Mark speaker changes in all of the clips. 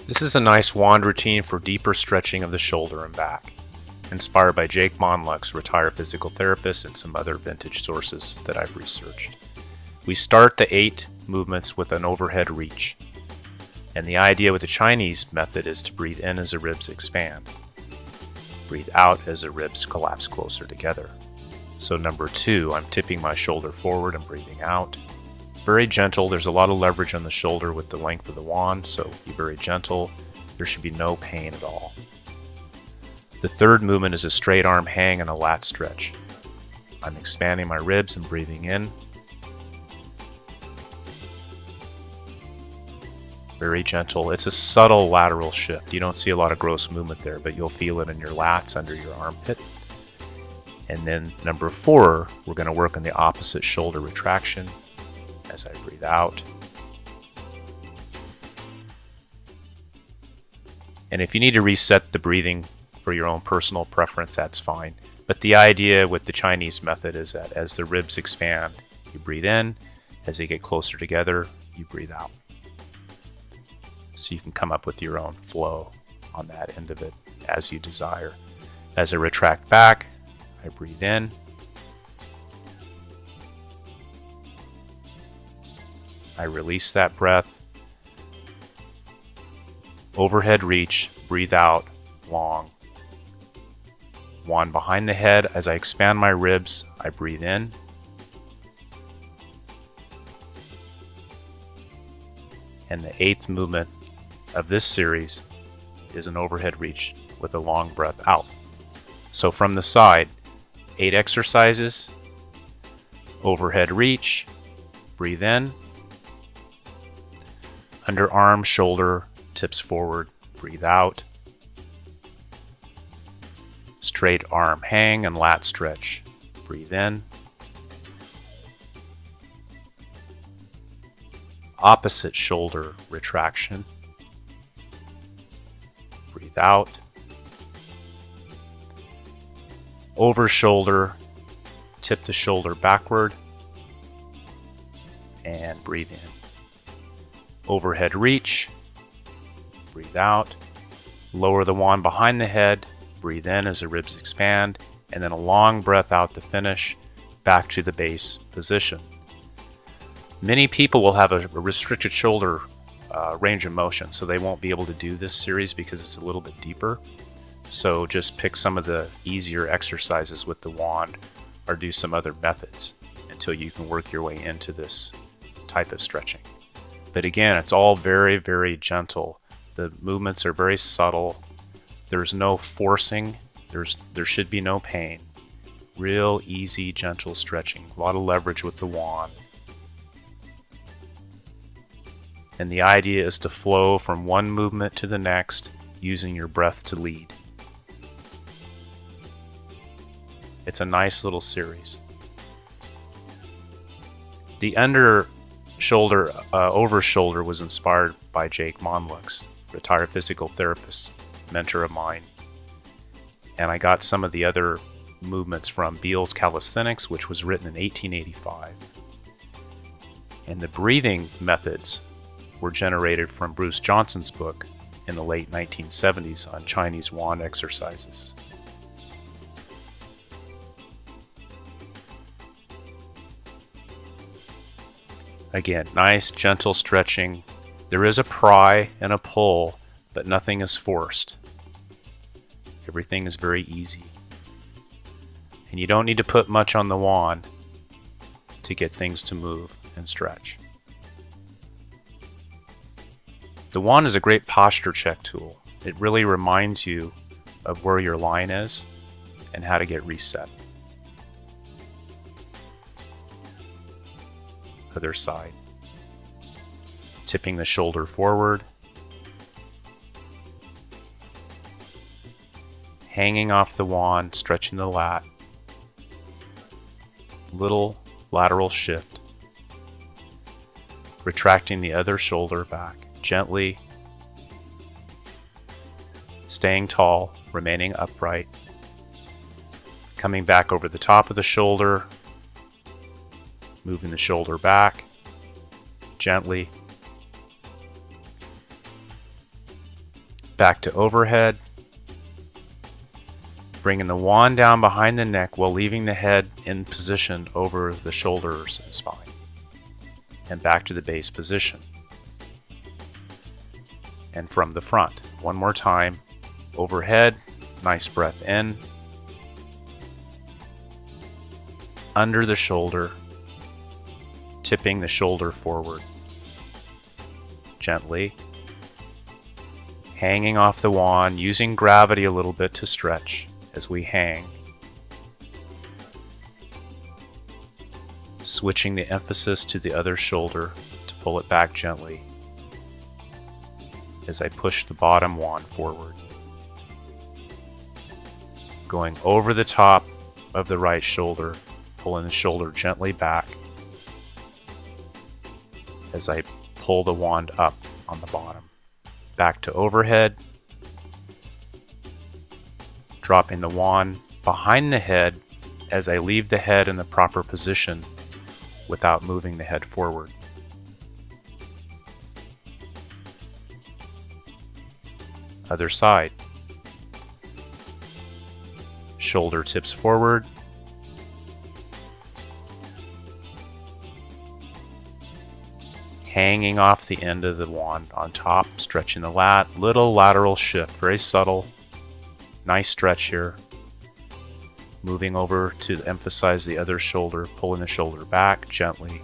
Speaker 1: This is a nice wand routine for deeper stretching of the shoulder and back, inspired by Jake Monlux, retired physical therapist, and some other vintage sources that I've researched. We start the 8 movements with an overhead reach, and the idea with the Chinese method is to breathe in as the ribs expand, breathe out as the ribs collapse closer together. So number 2, I'm tipping my shoulder forward and breathing out. Very gentle. There's a lot of leverage on the shoulder with the length of the wand, so be very gentle. There should be no pain at all. The third movement is a straight arm hang and a lat stretch. I'm expanding my ribs and breathing in. Very gentle. It's a subtle lateral shift. You don't see a lot of gross movement there, but you'll feel it in your lats under your armpit. And then number 4, we're going to work on the opposite shoulder retraction as I breathe out. And if you need to reset the breathing for your own personal preference, that's fine. But the idea with the Chinese method is that as the ribs expand, you breathe in. As they get closer together, you breathe out. So you can come up with your own flow on that end of it as you desire. As I retract back, I breathe in. I release that breath. Overhead reach, breathe out, long. Wand behind the head. As I expand my ribs, I breathe in. And the 8th movement of this series is an overhead reach with a long breath out. So from the side, 8 exercises, overhead reach, breathe in, underarm, shoulder, tips forward, breathe out, straight arm hang and lat stretch, breathe in, opposite shoulder retraction, breathe out, over shoulder, tip the shoulder backward, and breathe in. Overhead reach, breathe out, lower the wand behind the head, breathe in as the ribs expand, and then a long breath out to finish, back to the base position. Many people will have a restricted shoulder range of motion, so they won't be able to do this series because it's a little bit deeper. So just pick some of the easier exercises with the wand or do some other methods until you can work your way into this type of stretching. But again, it's all very, very gentle. The movements are very subtle. There's no forcing. There should be no pain. Real easy, gentle stretching. A lot of leverage with the wand. And the idea is to flow from one movement to the next using your breath to lead. It's a nice little series. The under shoulder, over shoulder was inspired by Jake Monlux, retired physical therapist, mentor of mine. And I got some of the other movements from Beals Calisthenics, which was written in 1885. And the breathing methods were generated from Bruce Johnson's book in the late 1970s on Chinese wand exercises. Again, nice, gentle stretching. There is a pry and a pull, but nothing is forced. Everything is very easy. And you don't need to put much on the wand to get things to move and stretch. The wand is a great posture check tool. It really reminds you of where your line is and how to get reset. Other side. Tipping the shoulder forward. Hanging off the wand, stretching the lat. Little lateral shift. Retracting the other shoulder back gently. Staying tall, remaining upright. Coming back over the top of the shoulder. Moving the shoulder back gently. back to overhead, bringing the wand down behind the neck while leaving the head in position over the shoulders and spine, and back to the base position. And from the front, one more time, overhead, nice breath in, under the shoulder, tipping the shoulder forward, gently, hanging off the wand, using gravity a little bit to stretch as we hang, switching the emphasis to the other shoulder to pull it back gently as I push the bottom wand forward, going over the top of the right shoulder, pulling the shoulder gently back as I pull the wand up on the bottom. Back to overhead, dropping the wand behind the head as I leave the head in the proper position without moving the head forward. Other side. Shoulder tips forward. Hanging off the end of the wand on top, stretching the lat, little lateral shift, very subtle. Nice stretch here. Moving over to emphasize the other shoulder, pulling the shoulder back gently.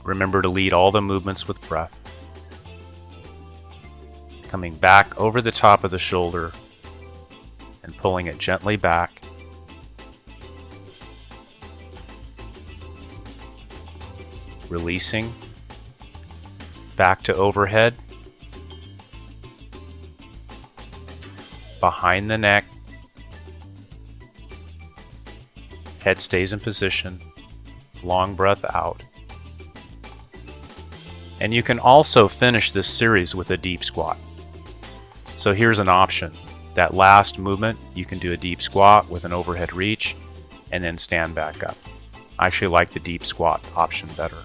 Speaker 1: Remember to lead all the movements with breath. Coming back over the top of the shoulder and pulling it gently back. Releasing, back to overhead, behind the neck, head stays in position, long breath out. And you can also finish this series with a deep squat. So here's an option. That last movement, you can do a deep squat with an overhead reach and then stand back up. I actually like the deep squat option better.